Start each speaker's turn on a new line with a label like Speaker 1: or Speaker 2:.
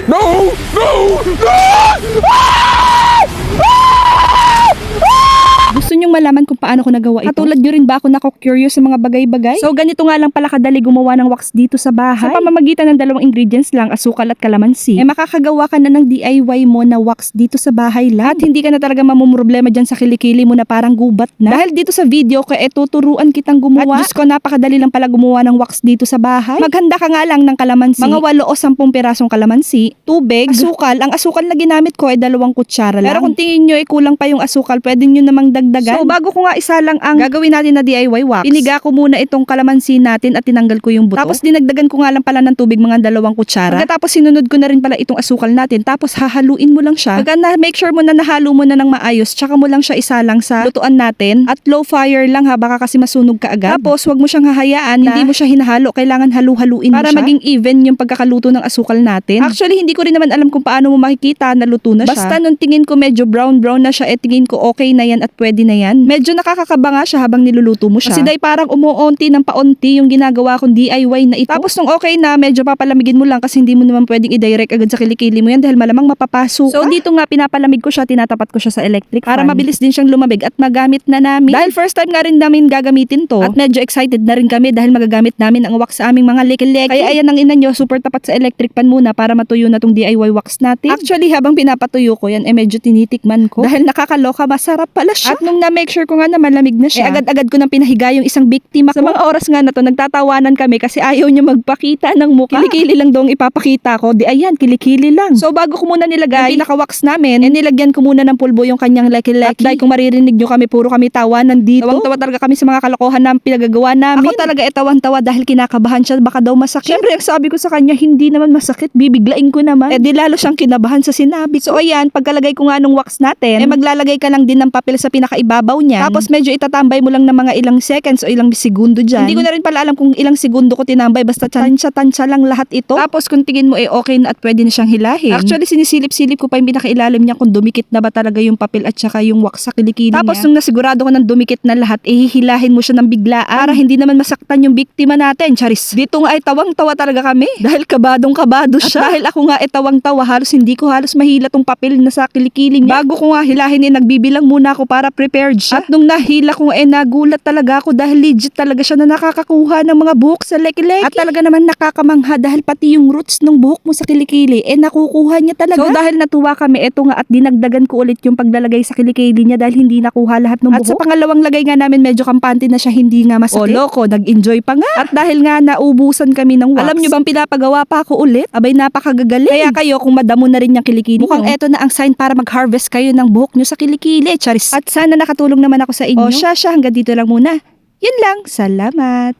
Speaker 1: No! No! No!
Speaker 2: Gusto nyong malaman kung paano ko nagawa ito? Katulad nyo rin ba ako nako-curious sa mga bagay-bagay? So ganito nga lang pala kadali gumawa ng wax dito sa bahay. Sa pamamagitan ng dalawang ingredients lang, asukal at kalamansi, makakagawa ka na ng DIY mo na wax dito sa bahay lang. At hindi ka na talaga mamumroblema dyan sa kilikili mo na parang gubat na. Dahil dito sa video ko, tuturuan kitang gumawa. At Diyos ko, napakadali lang pala gumawa ng wax dito sa bahay. Maghanda ka nga lang ng kalamansi, mga 8 o 10 pirasong kalamansi, tubig, asukal. Ang asukal na ginamit ko ay 2 kutsara lang. Pero kung tingin nyo ay kulang pa yung asukal, pwede nyo namang dagdagan. So bago ko nga isa lang ang gagawin natin na DIY wax, piniga ko muna itong kalamansi natin at tinanggal ko yung buto. Tapos dinagdagan ko nga lang pala ng tubig mga 2 kutsara. Pagkatapos sinunod ko na rin pala itong asukal natin. Tapos hahaluin mo lang siya. Pagka na make sure mo na nahalo mo na ng maayos, tsaka mo lang siya isalang sa lutuan natin at low fire lang ha, baka kasi masunog ka agad. Tapos wag mo siyang hahayaan na hindi mo siya hinahalo, kailangan halu-haluin mo siya para maging even yung pagkakaluto ng asukal natin. Actually hindi ko rin naman alam kung paano mo makikita na luto na siya. Basta nung tingin ko medyo brown na siya, tingin ko okay na yan at pwede na yan. Medyo nakakakaba nga siya habang niluluto mo siya. Kasi dahil parang umuunti ng paunti yung ginagawa kong DIY na ito. Tapos nung okay na, medyo papalamigin mo lang kasi hindi mo naman pwedeng i-direct agad sa kilikili mo yan dahil malamang mapapasok. So dito nga pinapalamig ko siya, tinatapat ko siya sa electric fan para mabilis din siyang lumamig at magamit na namin. Dahil first time nga rin namin gagamitin to at medyo excited na rin kami dahil magagamit namin ang wax sa aming mga leki-leki. Kaya ayan ang ina nyo, super tapat sa electric fan muna para matuyo na tong DIY wax natin. Actually habang pinapatuyo ko yan, medyo tinitikman ko dahil nakakaloka, masarap pala siya. At nung na-make sure ko nga na malamig na siya, agad-agad ko nang pinahiga yung isang biktima ko. Sa mga oras nga na to, nagtatawanan kami kasi ayaw niya magpakita ng mukha. Kilikili lang daw ang ipapakita ko. Di ayan, kilikili lang. So bago ko muna nilagay yung pinaka-wax namin, nilagyan ko muna ng pulbo yung kanyang leki-leki. At dahil kung maririnig nyo kami, puro kami tawanan dito. Tawang-tawa talaga kami sa mga kalokohan na pinagagawa namin. Ako talaga tawan-tawa dahil kinakabahan siya, baka daw masakit. Siyempre, ang sabi ko sa kanya, hindi naman masakit, bibiglain ko naman. Di lalo siyang kinabahan sa sinabi ko. So ayan, pagkalagay ko nga nung wax natin, maglalagay ka lang din ng papel sa pinakaibabaw niya. Tapos medyo itatambay mo lang ng mga ilang seconds o ilang segundo dyan. Hindi ko na rin pala alam kung ilang segundo ko tinambay, basta tansya-tansya lang lahat ito. Tapos kung tingin mo okay na at pwede na siyang hilahin. Actually sinisilip-silip ko pa yung pinakailalim niya kung dumikit na ba talaga yung papel at saka yung wax sa kilikili niya. Tapos nung nasigurado ko nang dumikit na lahat, hihilahin mo siya ng biglaan para hindi naman masaktan yung biktima natin. Charis. Dito nga tawang-tawa talaga kami dahil kabadong-kabado siya. At dahil ako nga tawang-tawa, hindi ko halos mahila tong papel na sa kilikili niya. Bago ko nga hilahin nagbibilang muna ako para prepared siya. At nung nahila ko nagulat talaga ako dahil legit talaga siya na nakakakuha ng mga buhok sa leki-leki. At talaga naman nakakamangha dahil pati yung roots ng buhok mo sa kilikili nakukuha niya talaga. So dahil natuwa kami, eto nga at dinagdagan ko ulit yung paglalagay sa kilikili niya dahil hindi nakuha lahat ng buhok. At sa pangalawang lagay nga namin medyo kampante na siya, hindi nga masakit. Loko, nag-enjoy pa nga. At dahil nga naubusan kami ng wax. Alam nyo bang pinapagawa pa ako ulit? Abay napakagagaling. Kaya kayo kung madamo na rin yung kilikili mukhang eto na ang sign para mag-harvest kayo ng buhok nyo sa kilikili. Charis. At sana nakatulong naman ako sa inyo. Siya, hanggang dito lang muna. Yun lang. Salamat.